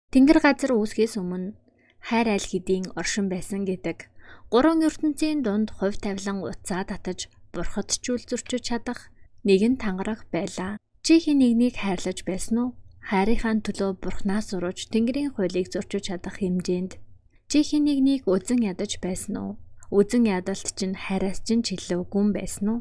Тэнгэр газар үүсгэхээс өмнө хайр аль хэдийн оршин байсан гэдэг. Гурван ертөнцийн дунд хувь тавилан утсаа татаж бурхад ч үлзүрчиж чадах нэгэн тангараг байлаа. Чи хин нэгнийг хайрлаж байсан уу? Хайрынхаа төлөө бурхнаас сурууж Тэнгэрийн хуулийг зөрчиж чадах хэмжээнд. Чи хин нэгнийг үзэн ядаж байсан уу? Үзэн ядалт чинь хайраас чинь чөлөө гүн байсан уу?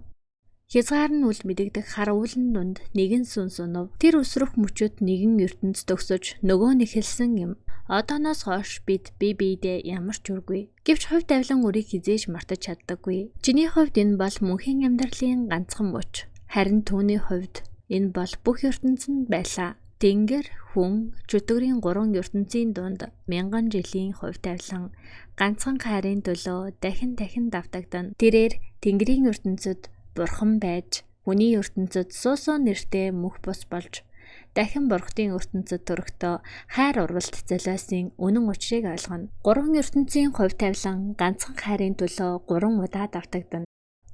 Хязгаар нь үл мэдэгдэх хар үүлэн дунд нэгэн сүнс унав. Тэр өсрөх мөчөд нэгэн ертөнц төгсөж нөгөө нь эхэлсэн юм. Одооноос хойш бид бие биедээ ямар ч үргүй. Гэвч хувь тавилан үрийг хизээж мартаж чаддаггүй. Чиний хувьд энэ бол мөнхийн амьдралын ганцхан мөч. Харин түүний хувьд энэ бол бүх ертөнцөнд байлаа. Тэнгэр, хүн, чөтгөрийн гурван ертөнцийн дунд мянган жилийн хувь тавилан ганцхан хайрын төлөө дахин давтагдана. Тэрээр Тэнгэрийн ертөнцөд бурхан байж, хүний ертөнцөд суусуу нэртэй мөх бус болж, дахин бурхтын ертөнцөд төрөхдөө хайр урвалт золиосын үнэн учрыг ойлгоно. Гурван ертөнцийн хувь тавилан ганцхан хайрын төлөө 3 удаа давтагдана.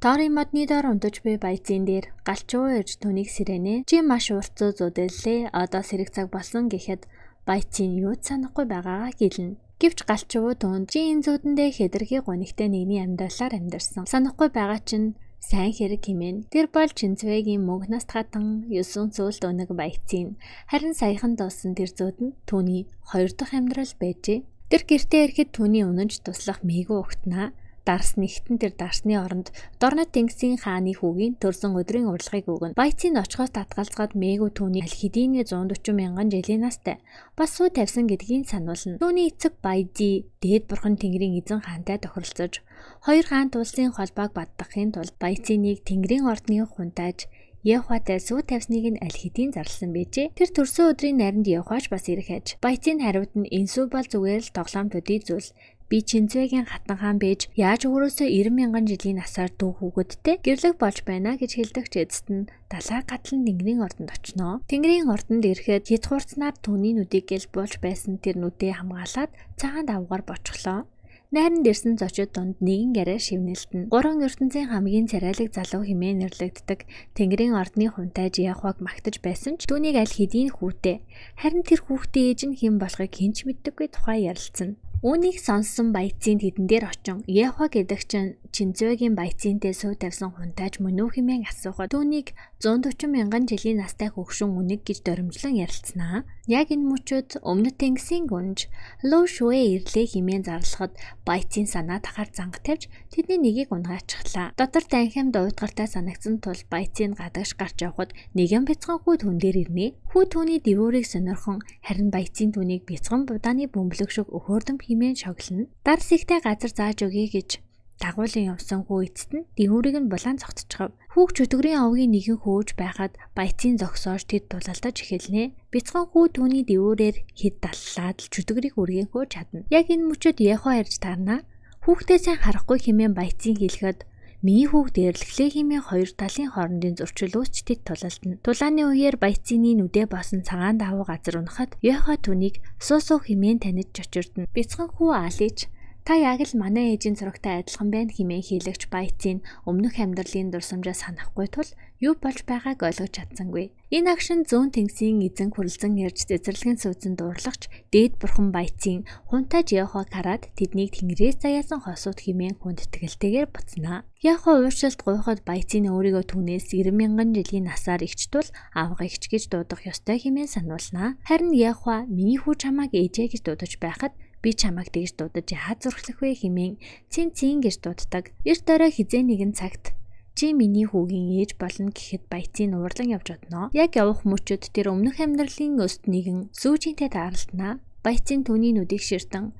Тоорын модны доор унтаж буй баязын дээр галчуу ирж түүнийг сэрэнэ. Чи маш уртцуу зүдэллээ. Одоо сэрэг цаг болсон гэхэд баязын юу ч санахгүй байгаагаа гэлнэ. Гэвч галчуу түүнд чи энэ зүудэндээ хэтэрхий гонигтай нэгний амьдралаар амьдарсан. Санахгүй байгаа чинь сайн хэрэг хэмээн. Тэр бол Чинцвэгийн мөнхнаас хатан 9 зүйлд өнөг баяцын. Харин саяхан дуусан тэр зүүд нь түүний 2 дахь амьдрал байжээ. Тэр гэртээ ирэхэд түүний үнэнч туслах мэйгүү өгтнаа. Дарс нэгтэн тэр дарсны оронд Дорнод тэнгисийн хааны хүүгийн төрсөн өдрийн урилгыг өгнө. Баяцын очихоос татгалзгаад мэйгүү түүний аль хэдийн 140 мянган жилийн настай бас суу тавьсан гэдгийг сануулна. Түүний эцэг Баязи дээд бурхан Тэнгэрийн эзэн хаантай тохиролцож хоёр хаант улсын холбоог баддахын тулд Баяцыныг Тэнгэрийн ордны хунтааж Яхватай суу тавьсныг нь аль хэдийн зарласан байжээ. Тэр төрсөн өдрийн найранд Яхвач бас ирэх аж. Баяцын хариуд нь энэ сүү бол зүгээр л тоглоом төдий зүйл. Би Чинцвэгийн хатан хаан байж яаж өөрөөсөө 90 мянган жилийн насаар дүү хүүгэдтэй гэрлэг болж байна гэж хэлдэг ч эцэст нь далай гатлан Тэнгэрийн ордонд очноо. Тэнгэрийн ордонд ирэхэд хит хурцнаар түүний нүдийг гэлбуулж байсан тэр нүдээ хамгаалаад цагаан давгаар бочглоо. Найранд ирсэн зочид донд нэгэн гараа шивнэлтэн. Гурван ертөнцийн хамгийн царайлаг залуу хэмээн нэрлэгддэг Тэнгэрийн ордны хунтайж Яхваг магтаж байсан ч түүнийг аль хэдийн хүүтэй. Харин тэр хүүхдээ ээж нь хэн болохыг хэн ч мэддэггүй тухай ярилцсан. Үүнийг сонссон баяцын тэдэн дээр очин Яхва гэдэг чинь Чинцвэгийн баяцынтэй суу тавьсан хунтайж мөн үү хэмээн асуухад түүнийг 140 мянган жилийн настай хөгшин үнэг гэж доримжлон ярилцсанаа. Яг энэ мөчөд өмнөд тэнгисийн гүнж Луу Шүэ ирлээ хэмээн зарлахад баяцын санаа тахаар занга тавьж тэдний нэгийг унгаачихлаа. Дотор танхим дуутгартай санагдсан тул баяцын гадагш гарч явхад нэгэн бяцхан хүү түн дээр ирнэ. Хүү түүний дэвүүрийг сонирхон харин баяцын түүнийг бяцхан будааны бөмбөлөг шиг өхөөрдөм хэмээн шоглоно. Дарс ихтэй газар зааж өгье гэж дагуулын явсан хүү эцэст нь дэвүүрийг нь булаан цогтчихав. Хүүг чөтгөрийн овгийн нэгэн хөөж байхад баяцын зогсоож тэд тулалдаж эхэлнэ. Бяцхан хүү түүний дэвүүрээр хэд даллаад л чөтгөрийг үргэн хөөж чадна. Яг энэ мөчөд Яхва ирж таарна. Хүүхдээ сайн харахгүй хэмээн баяцын хэлэхэд миний хүүхд дээрлэхлээ хэмээн хоёр талын хоорондын зөрчилөөс тэд тулалдана. Тулааны үеэр баяцны нүдэ басан цагаан давуу газар унахад Яхва түүнийг суусуу хэмээн таниж чочирдно. Бяцхан хүү аалыч та яг л манай ээжийн зурагтай адилхан байна хэмээн хэлэгч баяцын өмнөх амьдралын дурсамжаа санахгүй тул юу болж байгааг ойлгож чадсангүй. Энэ агшин зүүн тэнгисийн эзэн хүрлцэн ярьж цэцэрлэгэн сүүцэн дуурлагч дээд бурхан баяцын хунтайж Яхваг хараад тэднийг тэнгэрээс заяасан хосууд хэмээн хүндэтгэлтэйгээр буцнаа. Яхва ууршилт гуйхад баяцын өөрийгөө түүнээс 90 мянган жилийн насаар игчтүүл авга игч гэж дуудах ёстой хэмээн сануулнаа. Харин Яхва миний хүү чамааг ээжээ гэж дуудаж байхад би чамайг тэгж дуудаж яаж зурхлах вэ хэмээн цин гэж дууддаг. Эрт орой хизээ нэгэн цагт чи миний хүүгийн ээж болно гэхэд баяцын уурлан явж одноо. Яг явах мөчөд тэр өмнөх амьдралын өст нэгэн сүүжинтэй тааралдана. Баяцын түүний нүдийг ширтэн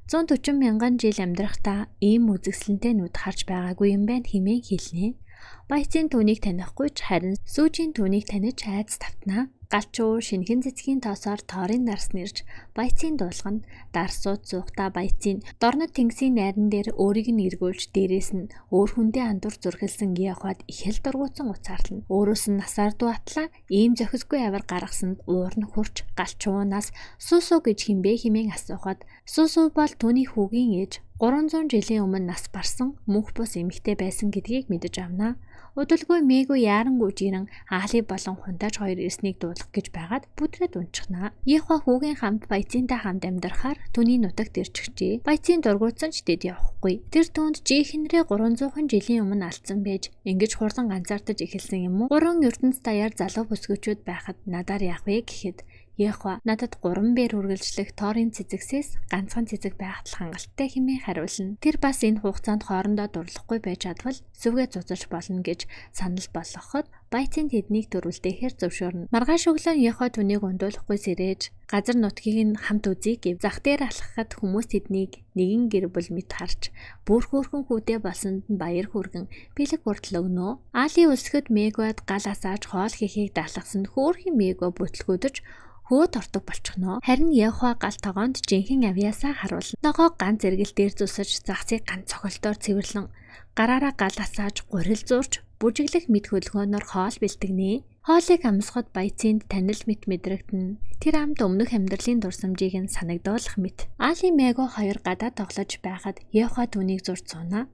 140 мянган жил амьдрахдаа ийм үзэсгэлэнтэй нүд харж байгаагүй юм байна хэмээн хэлнэ. Баяцын түүнийг танихгүй ч харин сүүжийн түүнийг таних айц тавтнаа. Галчуу шинхэн цэцгийн тоосоор тоорын дарс нэрж баяцын дуулганд дарсууд суухдаа баяцын Дорнод тэнгисийн найран дээр өөрийг нь эргүүлж дээрээс нь өөр хүндээ андур зүрхэлсэн Яхвад их л дургуутсан уцаарлана. Өөрөөс нь насаар дуатлаа ийм зохисгүй авар гаргасанд уур нь хурч галчуунаас суусуу гэж химбэ хэмээн асуухад суусуу бол түүний хүүгийн ээж 300 жилийн өмнө нас барсан мөнх бус эмэгтэй байсан гэдгийг мэдэж авнаа. Удалгүй Мэгу яарангүй жирэн Али болон Хунтаж хоёр ирснийг дуулах гэж байгаад бүдрээд унчихнаа. Яхва хүүгийн хамт Баяцинтай хамт амьдрахаар түүний нутагт ирчихжээ. Баяцин дургуутсан ч дэд явахгүй. Тэр түүнд жихэнрээ 300 жилийн өмнө алдсан байж ингэж хурдан ганцаардаж эхэлсэн юм уу? 3 ертөнц даяар залуу бүсгүүчүүд байхад надаар яах вэ гэхэд Яхва надад 3 бээр үргэлжлэх Торын цэцэгсээс ганцхан цэцэг байхад л хангалттай хэмээн хариулна. Тэр бас энэ хугацаанд хоорондоо дурлахгүй байж чадвал сүвгээ зузалж болно гэж санал болгоход Баяцин тэднийг төрүүлдэхээр зөвшөөрнө. Маргааш өглөө Яхва түүнийг ундуулахгүй сэрээж газар нутгийг нь хамт үзье гэв. Зах дээр алхахад хүмүүс тэднийг нэгэн гэр бүл мэт харж бүр хөөрхөн хүүдээ болсонд нь баяр хүргэн бэлэг хүртэл өгнө. Али өсгөд Мэгуад гал асааж хоол хийхийг даалгасан хөөрхөн Мэгу бүтлгүүдэж хөө тортог болчихно. Харин Яхва гал тогоонд жинхэнэ авьяасаа харуулна. Ногоо ганц зэрэгэл дээр зусаж загсыг ганц цогцолтоор цэвэрлэн гараараа гал асааж гурил зурж бүжиглэх мэд хөлгөөнөөр хоол бэлтгэнэ. Хоолыг амсахад Баяцинд танил мэт мэдрэгдэнэ. Тэр амд өмнөх амьдралын дурсамжийг нь санагдуулах мэт. Али Мэгу хоёр гадаа тоглож байхад Яхва түүнийг зурж сууна.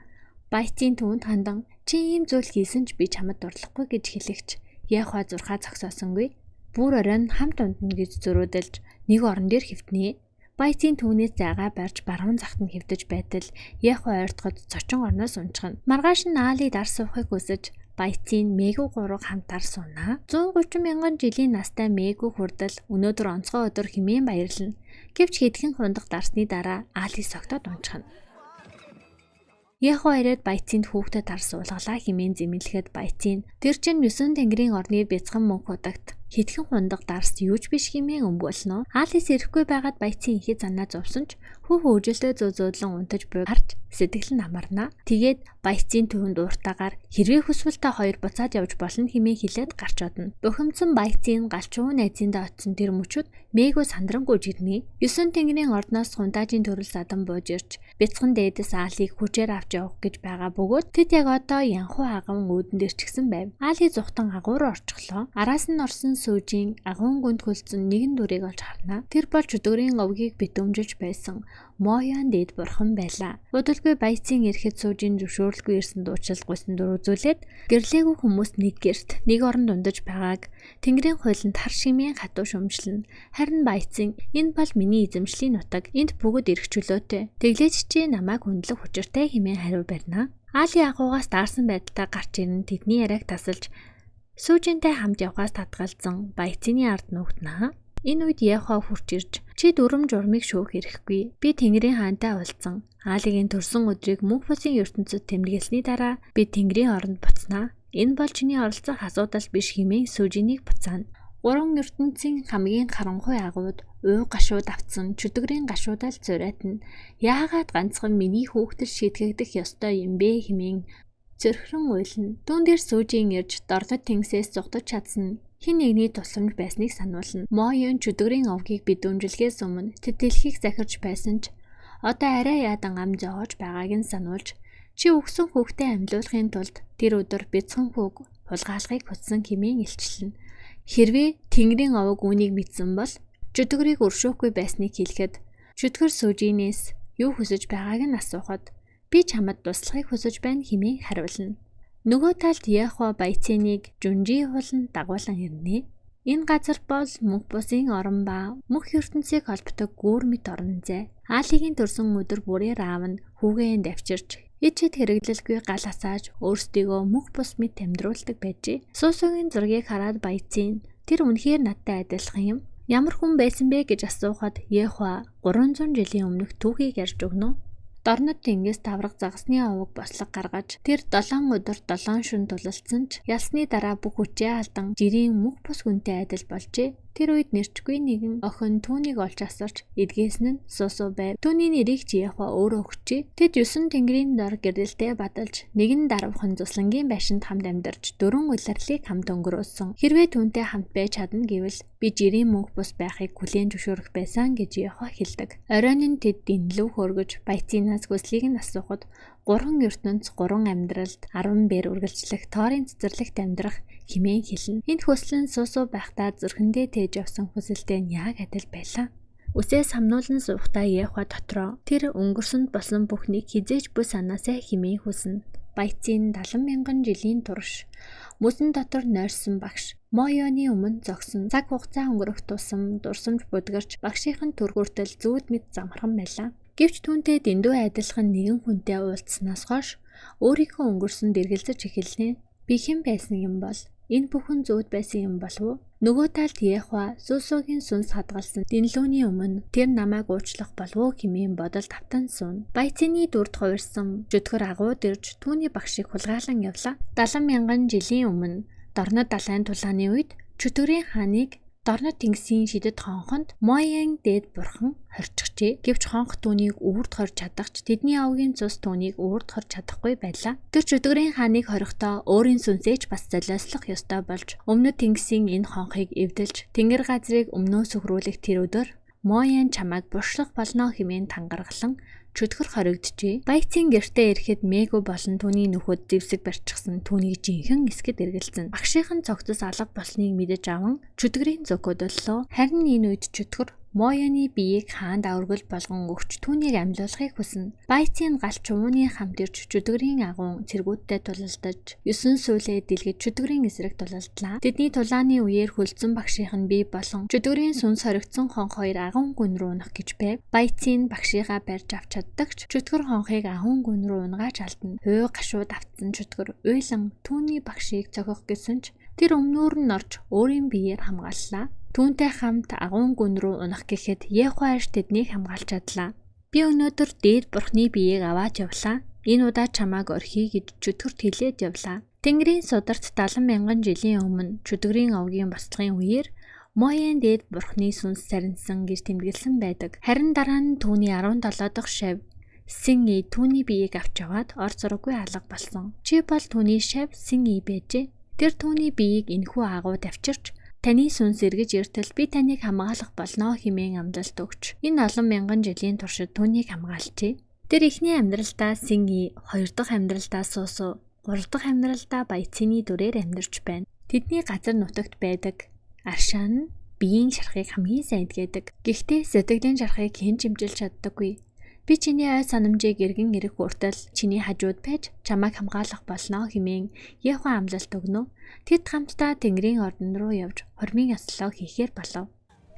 Баяцин түүнд хандан чи ийм зүйл хийсэн ч би чамд дурлахгүй гэж хэлэгч Яхва зурхаа зогсоосонгүй. Бүр оройн хамт ундна гэж зөрүүдэлж нэг орон дээр хэвтнэ. Баяцин түүнээс зайгаа барьж баруун захт нь хэвдэж байтал Яхва ойртоход цочин орноос унчихна. Маргааш нь Али дар суухыг хүсэж Баяцин Мэгу 3 хамт дар суунаа. 130 мянган жилийн настай Мэгу хүрдэл өнөөдөр онцгой өдөр хэмээн баярлана. Гэвч хэдхэн хундаг дарсны дараа Али согтоод унчихна. Яхва ирээд Баяцинд хүүхдэд дар суулгалаа хэмээн зэмлэхэд Баяцин тэр чинь 9 тэнгэрийн орны бяцхан мөнх удагт хэдхэн хундаг дарс юу ч биш хэмээн өмгөөлнө. Алис ирэхгүй байгаад Баяцин ихе занаа зовсон ч хүү хөөжөлтөө зөөзөөдлөн унтаж буй харж сэтгэл нь амарна. Тэгээд Баяцин түүнд ууртаагаар хэрвээ хүсвэл та хоёр буцаад явж болно хэмээн хэлээд гарч одно. Бухимдсан Баяцин галчуу найзындаа очсон тэр мөчүүд Мэгу сандрангуй жирнэ. 9 тэнгэрийн ордноос Хунтажийн төрөл садан бууж ирж бяцхан дээдэс Алийг хүчээр авч явах гэж байгаа бөгөөд тэд яг одоо янхуу агам өөдөнд ирчихсэн байв. Али зүхтан агуур орчихлоо. Араас нь орсон сүүжийн агуун гүнд хөлцөн нэгэн дүрийг олж харна. Тэр бол чөдгөрийн овгийг битүүмжиж байсан Моян дээд бурхан байлаа. Удалгүй Баяцин ирэхэд сүүжийн зөвшөөрлгүй ирсэн дуучлал гуйсан дүр үзүүлээд гэрлээгүй хүмүүс нэг герт нэг оронд ундаж байгааг Тэнгэрийн хуйланд хар шимийн хатуу шөмжлөн. Харин Баяцин энэ бол миний эзэмшлийн нутаг. Энд бүгд ирэх чөлөөтэй. Тэглээч чи намайг хүндлэх учиртай хэмээн хариу барина. Али агуугаас даарсан байдалтай гарч ирэн тэдний яриаг тасалж сүүжинтэй хамт явхаас татгалзсан Баяцины ард нуугднаа. Энэ үед Яхва хурж ирж чи дүрм журмыг шүүх хэрэггүй. Би Тэнгэрийн хаантай уулзсан. Алигийн төрсөн өдрийг мөнх бусын ертөнцөд тэмдэглэсний дараа би Тэнгэрийн оронд буцнаа. Энэ бол чиний оролцох асуудал биш хэмээн сүүжинийг буцаана. 3 ертөнцийн хамгийн харанхуй агууд уу гашууд авцсан чөдгөрийн гашуудаа л зураатна. Яагаад ганцхан миний хүүхдэл шийтгэгдэх ёстой юм бэ хэмээн зөрхрөн уйлна. Дүүн дээр сүүжийн ирж дорлог тэнгисээс зугтаж чадсан хин нэгний тусламж байсныг сануулна. Моён чөдгөрийн овгийг бидүүмжилгээс өмнө тэд дэлхийг захирч байсан ч одоо арай ядан ам зоож байгааг нь сануулж чи өгсөн хүүхдээ амьлуулахын тулд тэр өдөр бяцхан хүүг хулгайлахыг хүссэн хэмээн илчлэнэ. Хэрвээ Тэнгэрийн овог үүнийг мэдсэн бол чөдгөрийг өршөөхгүй байсныг хэлэхэд чөдгөр сүүжинээс юу хүсэж байгааг нь асуухад би чамд туслахыг хүсэж байна хэмээн хариулна. Нөгөө талд Яхва Баяциныг жүнжийн хулан дагуулan ирнэ. Энэ газар бол мөнх бусын орон ба мөнх ертөнцийг холбодог гүүр мэт орон зай. Алигийн төрсөн өдөр бүрээр аав нь хүүгээ давчирч ичэд хэрэглэлгүй гал асааж өөрсдийгөө мөнх бус мэт амьдруулдаг байжээ. Суусугийн зургийг хараад Баяцин тэр үнэхээр надтай адилхан юм. Ямар хүн байсан бэ гэж асуухад Яхва 300 жилийн өмнөх түүхийг ярьж өгнө. Дорнод тэнгис тавраг загасны овог бослог гаргаж тэр 7 өдөр 7 шөнө тулалдсан ч ялсны дараа бүх хүчээ алдан жирийн мөнх бус хүнтэй адил болжээ. Тэр үед нэрчгүй нэгэн охин түүнийг олж асарч эдгээсэн нь суусуу байв. Түүний нэрийг Яхва өөрөө өгчээ. Тэд 9 тэнгэрийн дор гэрэлтэй бадалж нэгэн дарвхан зуслангийн байшинд хамт амьдарч 4 улирлыг хамт өнгөрөөсөн. Хэрвээ түүнтэй хамт байж чадна гэвэл би жирийн мөнх бус байхыг хүлээн зөвшөөрөх байсан гэж Яхва хэлдэг. Оройн нь тэд дэнлүү хөргөж Баяцинаас хүслийг нь асуухад 3 ертөнц 3 амьдралд 10 бээр үргэлжлэх Торын цэцэрлэгт амьдрах хэмээн хэлнэ. Энд хүслэн суусуу байхдаа зүрхэндээ тээж явсан хүсэлтэй яг адил байлаа. Үсээ самнуулан суухдаа Яхва дотроо тэр өнгөрсөнд болсон бүхнийг хизээж буй санаасаа хэмээн хүснэ. Баяцын 70,000 жилийн турш мөсөн дотор нойрсон багш Моёны өмнө зогсон цаг хугацаа өнгөрөх тусам дурсамж будгарч багшийн төр хүртэл зүүд мэд замархан байлаа. Гэвч түүнтэй дэндүү адилхан нэгэн хүнтэй уулзснаас хойш өөрийнхөө өнгөрсөн дэргэлзэж эхэлнэ. Би хэн байсан юм бол? Энэ бүхэн зүүд байсан юм болов уу? Нөгөө талд Яхва Сусогийн сүнс хадгалсан дэнлүүний өмнө тэр намайг уучлах болов уу хэмээн бодол тавтан суун. Баяцны дүрд хувирсан жөтгөр агууд ирж түүний багшийг хулгайлан явлаа. 70,000 жилийн өмнө Дорнод далайн тулааны үед Чөтгөрийн хааныг Дорнод тэнгисийн шидэд хонхонд Моян дээд бурхан хорчихжээ. Гэвч хонх түүнийг өвөрд хорж чадахч тэдний авгийн цус түүнийг өвөрд хорж чадахгүй байлаа. Тэр Чөтгөрийн хааныг хорихдоо өөрийн сүнсээч бас золиослох ёстой болж өмнөд тэнгисийн энэ хонхыг эвдэлж тэнгэр газрыг өмнөө сөхрүүлэх тэр өдөр Моян чамайг буршлах болно хэмээн тангаргалан чөтгөр хоригджээ. Баяцын гэртээ ирэхэд Мего болон түүний нөхөд зэвсэг барьчихсан түүнийг жинхэнэ эсгэд эргэлзэн. Багшийн цогцос алга болсныг мэдэж аван чөтгөрийн зөкөдөллөө. Харин энэ үед чөтгөр Мояны биеийг хаанд аврагл болгон өгч түүнийг амьлуулахыг хүснэ. Баяцын галч чумууны хамт ирж чөтгөрийн агуун цэргүүдтэй тулалдаж 9 сүүлээ дэлгэж чөтгөрийн эсрэг тулалдлаа. Тэдний тулааны үеэр хөлдсөн багшийн бие болон чөтгөрийн сүнс хоригдсон хонх хоёр агуун гүн рүү унах гэж байв. Баяцын багшигаа барьж авч чаддагч чөтгөр хонхыг агуун гүн рүү унгааж алдна. Хөө гашууд автсан чөтгөр уйлан түүний багшийг цохих гэсэн ч тэр өмнөөр нь орж өөрийн биеэр хамгааллаа. Түүнтэй хамт агуун гүн рүү унах гэхэд Яхва арш тэднийг хамгаалж чадлаа. Би өнөөдөр дээд бурхны биеийг аваад явлаа. Энэ удаа чамааг орхий гэж чөтгөрт хэлээд явлаа. Тэнгэрийн сударт 70,000 жилийн өмнө чөтгөрийн овгийн босцохын үеэр Моян дээд бурхны сүнс сарнсан гэж тэмдэглэсэн байдаг. Харин дараа нь түүний 17 дахь шав Синги түүний биеийг авч яваад ор зураггүй алга болсон. Чи бол түүний шав Синги байжээ. Тэр түүний биеийг энэхүү агууд авчирч таны сүнс эргэж иртэл би таныг хамгаалах болно хэмээн амлалт өгч энэ олон мянган жилийн туршид түүнийг хамгаалжээ. Тэр эхний амьдралдаа Синги, хоёр дахь амьдралдаа Сусо, гурав дахь амьдралдаа Баяцны дүрээр амьдарч байна. Тэдний газар нутагт байдаг Аршаан нь биеийн шархыг хамгийн сайн эдгээдэг. Гэхдээ сэтгэлийн шархыг хэн чимжилж чаддаггүй. Би чиний ой санамжийг эргэн ирэх хүртэл чиний хажууд байж чамайг хамгаалах болно хэмээн Яхва амлалт өгнө. Тэд хамтдаа Тэнгэрийн ордон руу явж хормын ёслоо хийхээр болов.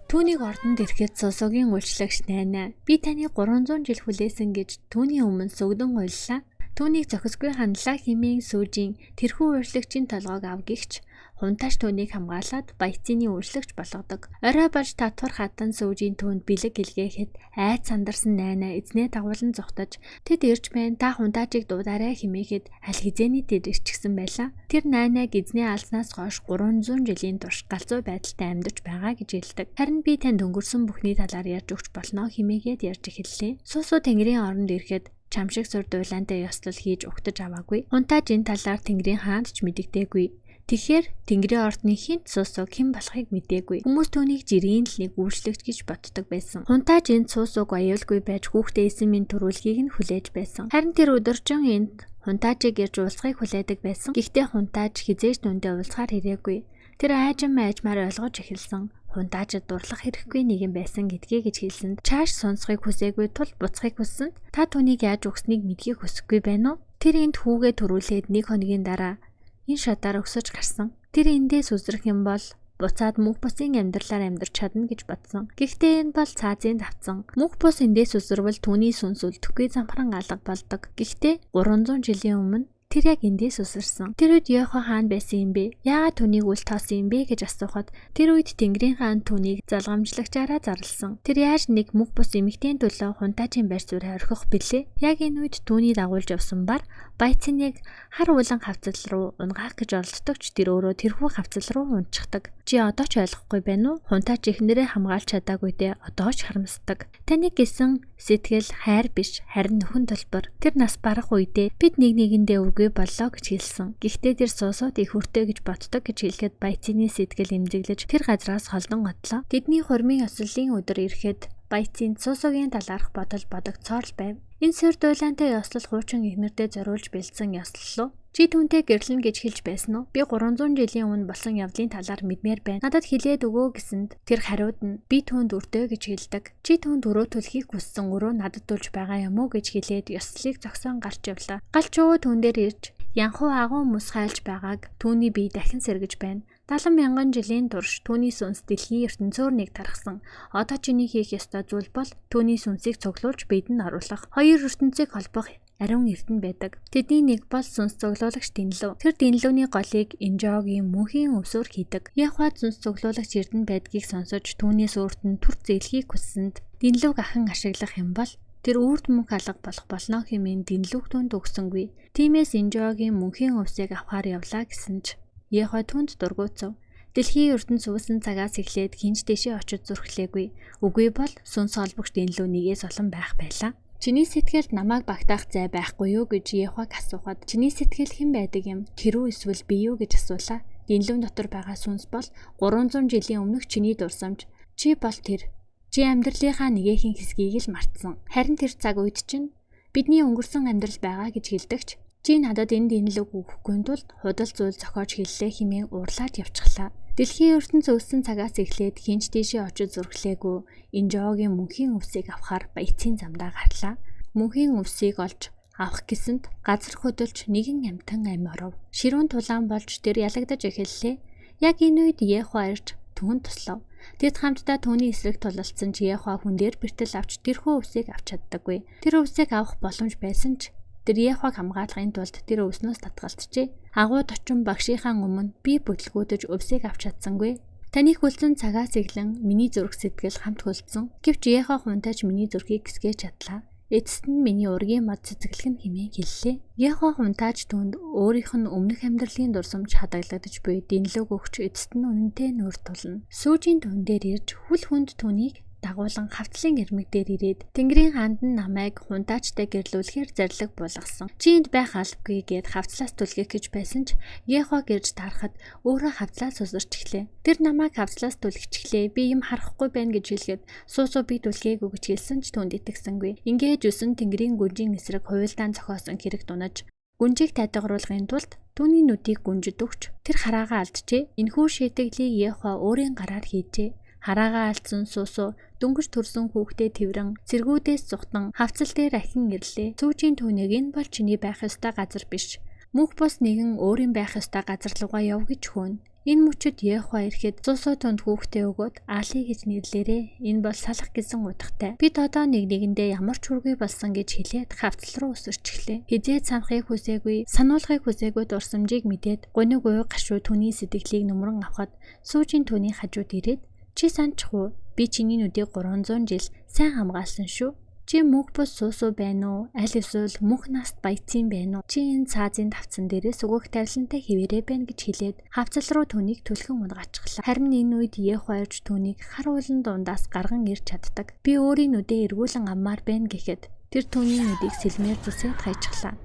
Түүнийг ордонд ирэхэд Сусогийн үйлчлэгч найнаа би таныг 300 жил хүлээсэн гэж түүний өмнө сүгдэн уйллаа. Түүнийг зохисгүй хандлаа хэмээн сүүжийн тэрхүү үйлчлэгчийн толгойг авгийгч хунтааш түүнийг хамгаалаад Баяцны үйлчлэгч болгодог. Орой болж татвар хатан сүүжийн түүнд бэлэг илгээхэд айд сандарсан найнаа эзнээ дагуулan зүхтаж тэд ирж байна та хунтаачийг дуудаарай хэмээхэд аль хизээний тэд ирчихсэн байлаа. Тэр найнааг эзнээ алснаас хойш 300 жилийн турш галзуу байдалтай амьдарч байгаа гэж хэлдэг. Харин би танд өнгөрсөн бүхний талаар ярьж өгч болно хэмээгээд ярьж эхэллээ. Сусо Тэнгэрийн оронд ирэхэд чамшиг сур дуйлаантай ёслол хийж угтаж аваагүй. Хунтааж энэ талаар Тэнгэрийн хаанд ч мэдэгдээгүй. Тэгэхээр Тэнгэрийн ордны хинт Сусог хэн болохыг мэдээгүй. Хүмүүс түүнийг жирийн л нэг үйлчлэгч гэж боддог байсан. Хунтааж энд Сусог аюулгүй байж хүүхдээ эсэмийн төрүүлгийг нь хүлээж байсан. Харин тэр өдөржин энд хунтаажийг ирж уулзахыг хүлээдэг байсан. Гэхдээ хунтааж хизээж түүндээ уулзахаар ирээгүй. Тэр айжмаар ойлгож эхэлсэн. Хунтаажид дурлах хэрэггүй нэгэн байсан гэдгээ гэж хэлсэнд чааш сонсохыг хүсээгүй тул буцахыг хүссэнд та түүнийг яаж өгснийг мэдхийг хүсэхгүй байна уу? Тэр энд хүүгээ төрүүлээд 1 хоногийн дараа энэ шатаар өсөж гарсан. Тэр эндээс үзрэх юм бол буцаад мөнх бусын амьдралаар амьдарч чадна гэж бодсон. Гэхдээ энэ бол цаазын давцсан. Мөнх бус эндээс үзэрвэл түүний сүнс үлдэхгүй замхран алга болдог. Гэхдээ 300 жилийн өмнө тэр яг эндээс үсэрсэн. Тэр үед Яхва хаан байсан юм бэ? Яагаад түүнийг үл тоосон юм бэ гэж асуухад тэр үед Тэнгэрийн хаан түүнийг залгамжлагчаараа зарласан. Тэр яаж нэг мөнх бус эмэгтэйн төлөө хунтаажийн байр суурь орхих билээ? Яг энэ үед түүний дагуулж явсан бар Баяцныг хар уулан хавцал руу унгаах гэж оролддогч тэр өөрөө тэрхүү хавцал руу унчихдаг. Чи одоо ч ойлгохгүй байна уу? Хунтаач ихнэрээ хамгаалж чадаагүй дээ. Одоо ч харамсдаг. Таны гэсэн сэтгэл хайр биш, харин нөхөн төлбөр. Тэр нас барах үедээ бид нэг нэгэндээ үгүй боллоо гэж хэлсэн. Гэхдээ тэр суусууд их хүртэй гэж боддог гэж хэлэхэд Баяцны сэтгэл эмзэглэж тэр газраас холдон одлоо. Тэдний хормын ёслолын өдөр ирэхэд Баяцын Сусогийн талаарх бодол бодогцоор л байв. Энэ сэр дуйлаантай ёслол хуучин эхнэрдээ зориулж бэлдсэн ёслол лөө. Чи түүнтэй гэрлэн гэж хэлж байсан уу? Би 300 жилийн өмнө болсон явдлын талаар мэдмээр байна. Надад хэлээд өгөө гэсэнд тэр хариуд нь би түүнд өртөө гэж хэлдэг. Чи түүнд өрөө төлөхийг хүссэн өрөө надад тулж байгаа юм уу гэж хэлээд ёслолыг зогсоон гарч явлаа. Галч өвөө түүн дээр ирж янхуу агуу мус хайлж байгааг түүний бие дахин сэргэж байна. 70,000 жилийн турш түүний сүнс дэлхийн ертөнцөөр нэг тархсан. Одоо чиний хийх ёстой зүйл бол түүний сүнсийг цуглуулж бидэнд оруулах. Хоёр ертөнцийг холбох ариун эрдэнэ байдаг. Тэдний нэг бол сүнс цуглуулагч Дэнлүү. Тэр Дэнлүүний голыг Инжоогийн мөнхийн өвсөөр хийдэг. Яхва сүнс цуглуулагч эрдэнэ байдгийг сонсож түүнээс өөрт нь түр зээлхийг хүссэнд Дэнлүүг ахин ашиглах юм бол тэр үрд мөнх алга болох болно хэмээн Дэнлүүг түнд өгсөнгүй. Тиймээс Инжоогийн мөнхийн өвсийг авахар явлаа гэсэн ч Яхва түнд дургуутсав. Дэлхийн ертөнц үүсэн цагаас эхлээд хинж дэшээ очиж зүрхлээгүй. Үгүй бол сүнс холбогч Дэнлүү нэгээс олон байх байлаа. Чиний сэтгэлд намайг багтаах зай байхгүй юу гэж Яхваг асуухад чиний сэтгэл хэн байдаг юм? Тэр үү эсвэл би юу гэж асуулаа. Дэнлүүн дотор байгаа сүнс бол 300 жилийн өмнөх чиний дурсамж. Чи бол тэр. Чи амьдралынхаа нэгэн хэсгийг л мартсан. Харин тэр цаг үед чинь бидний өнгөрсөн амьдрал байгаа гэж хэлдэгч. Чи надад энэ Дэнлүүг өгөхгүй тулд худал зүйл зохиож хэллээ хэмээн уурлаад явчихлаа. Дэлхийн ертөнц өссөн цагаас эхлээд хинч дэшээ очиж зүрхлээгүй Инжоогийн мөнхийн өвсийг авахар баяцын замдаа гарлаа. Мөнхийн өвсийг олж авах гэсэнд газар хөдөлж нэгэн амтан ам оров. Ширүүн тулаан болж тэр ялагдаж эхэллээ. Яг энэ үед Яхва ирж түүнд туслав. Тэд хамтдаа түүний эсрэг тулалдсан ч Яхва хүн дээр бэртэл авч тэрхүү өвсийг авч чаддаггүй. Тэр өвсийг авах боломж байсан ч тэр Яхваг хамгаалахын тулд тэр өвснөөс татгалзжээ. Агууд очин багшийнхаа өмнө би бүтлгүүдэж өвсийг авч чадсангүй. Таны хөлцөн цагаас эхлэн миний зүрх сэтгэл хамт хөлдсөн. Гэвч Яхва хунтайч миний зүрхийг гисгэж чадлаа. Эцэст нь миний ургийн мод цэцгэлхэн хэмээн хэллээ. Яхва хунтааж түнд өөрийнх нь өмнөх амьдралын дурсамж хадгалагдаж буй Дэнлүүг өгч эцэст нь үнэнтэй нүүр тулна. Сүүжийн түн дээр ирж хүл хүнд түүнийг дагуулan хавцлын ирмэг дээр ирээд Тэнгэрийн хаанд нь намайг хунтаачтай гэрлүүлэхээр зарлиг буулгасан. Чи энд байх албагүй гэд хавцлаас түлхэх гэж байсан ч Яхва гэрж таарахад өөрөө хавцлаас усарч эхлэв. Тэр намайг хавцлаас түлхчихлээ. Би юм харахгүй байна гэж хэлгээд суусуу би түлхээгүй гэж хэлсэн ч түнд итгэсэнгүй. Ингээд юусэн Тэнгэрийн гүнжийн эсрэг хуйлдаан зохиосон хэрэг дунаж гүнжийг тайдагруулахын тулд түүний нүдийг гүнжид өгч тэр хараагаа алджээ. Энэхүү шийдэглийг Яхва өөрийн гараар хийжээ. Хараагаа алдсан суусуу дөнгөж төрсөн хүүхдээ тэрвэн цэргүүдээс зүхтан хавцал дээр ахин ирлээ. Сүүжийн түүнийг энэ бол чиний байх ёстой газар биш. Мөнх бус нэгэн өөрийн байх ёстой газар руугаа яв гэж хөөн. Энэ мөчөд Яхва ирэхэд суусуу түнд хүүхдээ өгөөд Аали гэж нэрлээрээ. Энэ бол салах гэсэн утгатай. Бид одоо нэгэндээ ямар ч хүргүй болсон гэж хэлээд хавцал руу усарч эхлэв. Хизээд санахыг хүсээгүй, сануулгыг хүсээгүй дурсамжийг мэдээд гуниг уу гашуу түүний сэтгэлийг нөмрөн авахад сүүжийн түүний хажууд ирээд чи санчих уу? Би чиний нүдийг 300 жил сайн хамгаалсан шүү. Чи мөнх бус суусуу байна уу? Аль эсвэл мөнх наст баяцсан байна уу? Чи энэ цаазын тавцан дээрээс өгөх тавилантай хэвээрээ байна гэж хэлээд хавцал руу түүнийг түлхэн унгаачихлаа. Харин энэ үед Яхва ирж түүнийг хар уулан дундаас гарган ирж чаддаг. Би өөрийн нүдээ эргүүлэн аммаар байна гэхэд тэр түүний нүдийг сэлмээр зүсээд хайчихлаа.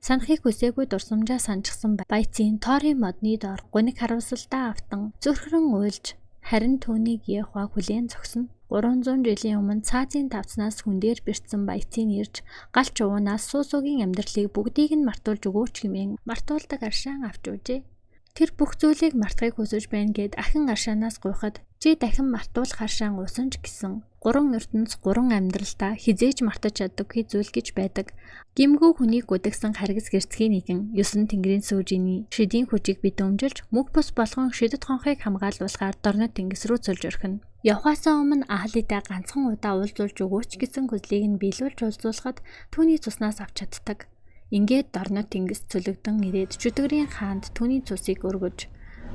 Санахыг хүсээгүй дурсамжаа санчихсан баяцын тоорын модны доор гуниг харуулсалтаа автан зүрхрэн уйлж харин түүнийг Яхва хүлээн зогсоно. 300 жилийн өмнө цаазын тавцнаас хүн дээр бэртсэн баяцын ирж галч уунаас суусуугийн амьдралыг бүгдийг нь мартуулж өгөөч хэмээн мартуулдаг аршаан авч үжээ. Тэр бүх зүйлийг мартахыг хүсэж байна гэд ахин аршаанаас гуйхад чи дахин мартуулах аршаан уусан ч гэсэн 3 ертөнц 3 амьдралдаа хизээж мартаж чаддаггүй зүйл гэж байдаг. Гимгүү хүнийг гүдгсэн харгас гэрцгийн нэгэн 9 тэнгэрийн сүүжиний шидийн хүчийг битүүмжилж мөнх бус болгон шидэт хонхыг хамгаалуулахаар дорнод тэнгис рүү цулж орхино. Явхаасаа өмнө Аалидаа ганцхан удаа уулзуулж өгөөч гэсэн хүслийг нь биелүүлж уулзуулахад түүний цуснаас авч чаддаг. Ингээд дорнод тэнгис цөлөгдөн ирээд чөтгөрийн хаанд түүний цусыг өргөж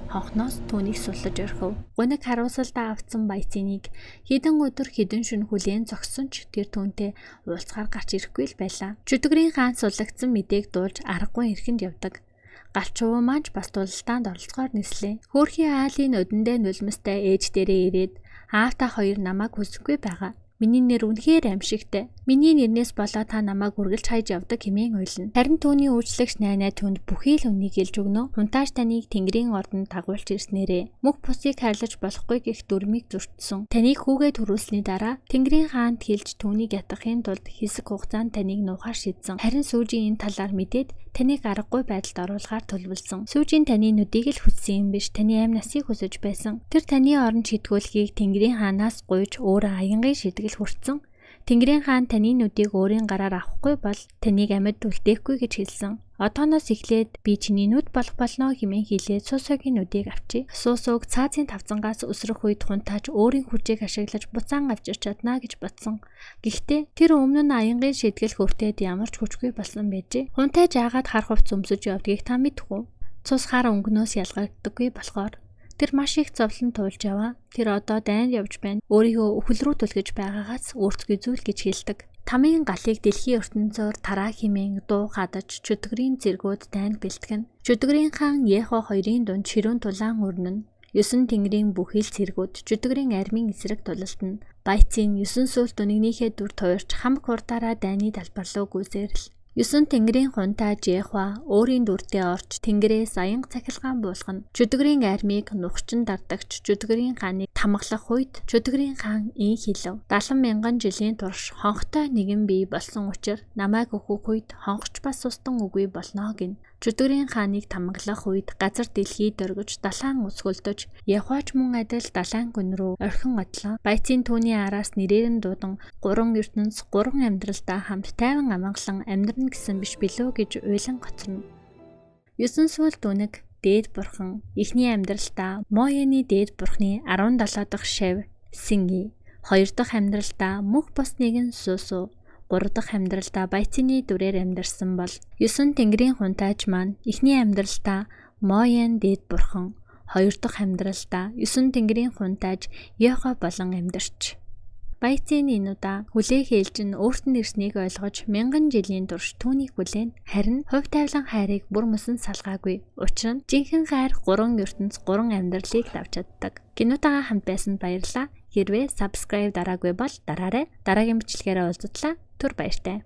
хонхноос түүнийг суллаж орхив. Гуниг харуулсалтаа авцсан баяцыныг хэдэн өдөр хэдэн шөнө хүлээн зогссон ч тэр түүнтэй уулзахаар гарч ирэхгүй л байлаа. Чөтгөрийн хаан суллагдсан мэдээг дуулж аргагүй эрхэнд явдаг. Галчуу маань бас тулалдаанд оролцохоор нислээ. Хөөрхийн Аалын өдөндөө нулимстай ээж дээрээ ирээд аавта хоёр намайг хүсэхгүй байгаа. Миний нэр үнэхээр аимшигтай. Миний нэрнээс болоод та намайг үргэлж хайж явдаг хэмээн уйлна. Харин түүний үйлчлэгч найнаа түүнд бүхий л үнийг хэлж өгнө. Хунтааж таныг Тэнгэрийн ордонд дагуулж ирснээрээ мөнх бусыг хайрлаж болохгүй гэх дүрмийг зөрчсөн. Таныг хүүгээ төрүүлсний дараа Тэнгэрийн хаанд хэлж түүнийг ятгахын тулд хэсэг хугацаанд таныг нуухаар шийдсэн. Харин сүүжийн энэ талаар мэдээд таныг аргагүй байдалд оруулахаар төлөвлөсөн. Сүүжийн таны нүдийг л хүссэн юм биш, таны амь насыг хүсэж байсан. Тэр таны орон шидгүүлэхийг Тэнгэрийн хаанаас гуйж өөрөө аянгын шийтгэл хүртсэн. Тэнгэрийн хаан таны нүдийг өөрийн гараар авахгүй бол таныг амьд үлдээхгүй гэж хэлсэн. Одооноос эхлээд би чиний нүд болох болно хэмээн хэлээд Сусогийн нүдийг авчи. Сусог цаазын тавцангаас өсрөх үед хунтааж өөрийн хүчийг ашиглаж буцаан авч ирч чадна гэж бодсон. Гэхдээ тэр өмнө нь аянгын шийтгэл хүртээд ямар ч хүчгүй болсон байжээ. Хунтааж яагаад хар хувц өмсөж явдгийг та мэдэх үү? Цус хар өнгнөөс ялгагддаггүй болохоор тэр маш их зовлон туулж яваа. Тэр одоо дайнд явж байна. Өөрийгөө үхэл рүү түлхэж байгаагаас өөрсгөө зүйл гэж хэлдэг. Тамийн галыг дэлхийн ертөнцөөр тараа химэн дуу хадаж чөтгөрийн зэргүүд дайнд бэлтгэн. Чөтгөрийн хаан Ехо хоёрын дунд ширүүн тулаан өрнөн. 9 тэнгэрийн бүхэл зэргүүд чөтгөрийн армийн эсрэг тулалдана. Баяцын 9 сүлт үнэгнийхээ дүр туурч хамаг хурдаараа дайны талбар руу гүйсэрэл. 9 тэнгэрийн хунтаа Жехва өөрийн дүртээ орж тэнгэрээс аянга цахилгаан буулгана. Чөтгөрийн армийг нухчин дардагч чөтгөрийн хааныг тамгалах үед чөтгөрийн хаан ин хэлв. 70,000 жилийн турш хонхтой нэгэн бий болсон учраас намайг өөхөх үед хонхч бас устан үгүй болно гин. Чөтгөрийн хааныг тамгалах үед газар дэлхий дөргиж далайн өсгөлдөж Яхвач мөн адил далайн гүн рүү орхин одлоо. Баяцын түүний араас нэрээр нь дуудан 3 ертөнц 3 амьдралдаа хамт тайван амгалан амьдрна гэсэн биш билүү гэж уйлан гоцорно. 9 сүлт үнэг дээд бурхан эхний амьдралдаа Мояны дээд бурхны 17 дахь шав Синги, 2 дахь амьдралдаа мөнх бос нэгэн Сусу, 3 дахь амьдралдаа Баяцны дүрээр амьдарсан бол 9 тэнгэрийн хунтааж маань эхний амьдралдаа Моян дээд бурхан, 2 дахь амьдралдаа 9 тэнгэрийн хунтааж Ехо болон амьдарч. Баяцын энэ удаа хүлээх ээлж нь өөрт нь ирснийг ойлгож 1000 жилийн турш түүнийг хүлээн харин хувь тавилан хайрыг бүр мөсөн салгаагүй. Учир нь жинхэнэ хайр 3 ертөнц 3 амьдралыг давж чаддаг. Кинотойгоо хамт байсанд баярлалаа. Хэрвээ subscribe дараагүй бол дараарай. Дараагийн бичлэгээрээ уулзтлаа. Түр баяртай.